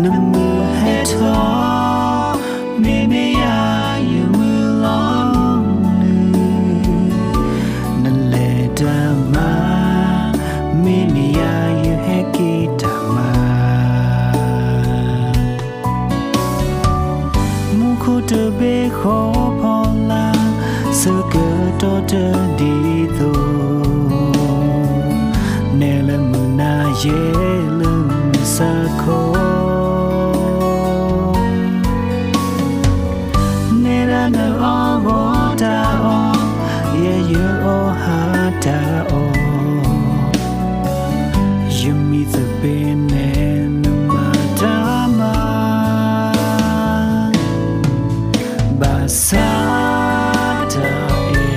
nâng mưa hay thó mê mê ya yêu mưa lon nâng lệ đà ma mê mê ya yêu hay kỳ đà ma mu khô tơ bê khó phò la sơ cơ to tơ đi thô nè là mưa na dễ lưng xa khô nè là nở o bó ta o ye ye o ha ta o yumi the bene numa ta ma basa ta e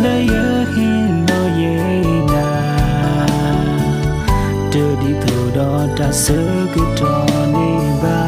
le ye hin no ye na de di tho do ta se ku to ni ba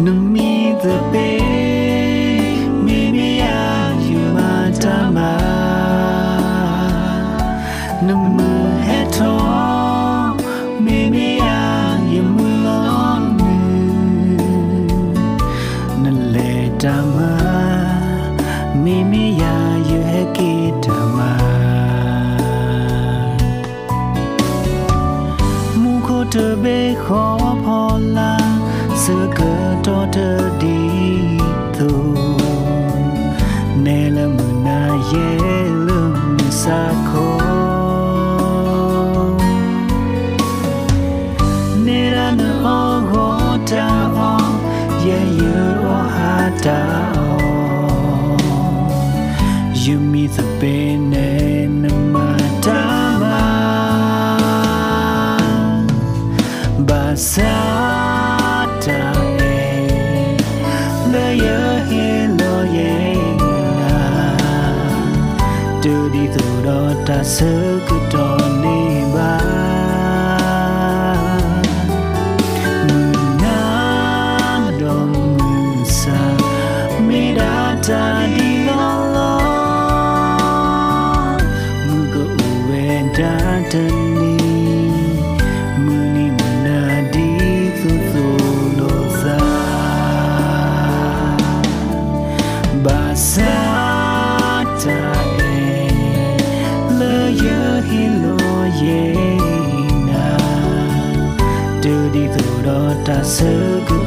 nâng mi the bê mi mi ya you ma ta ma nâng mưa hết thó mi mi ya you mưa lon nâng lệ ta ma mi mi ya you hết kỳ ta ma mu khô tơ bê khó phò la sơ cơ to tơ đi thô nè là mưa na ye lưng xa khô nè là nở o gõ ta o ye ye o ha ta o yumi the bene numa ta ma basa ta sơ cứ to ni ba na dong sa mi da ta di lo lo mu go uwe da ta ni mu ni na di thu thu lo sa ba sa ta ta sơ cứ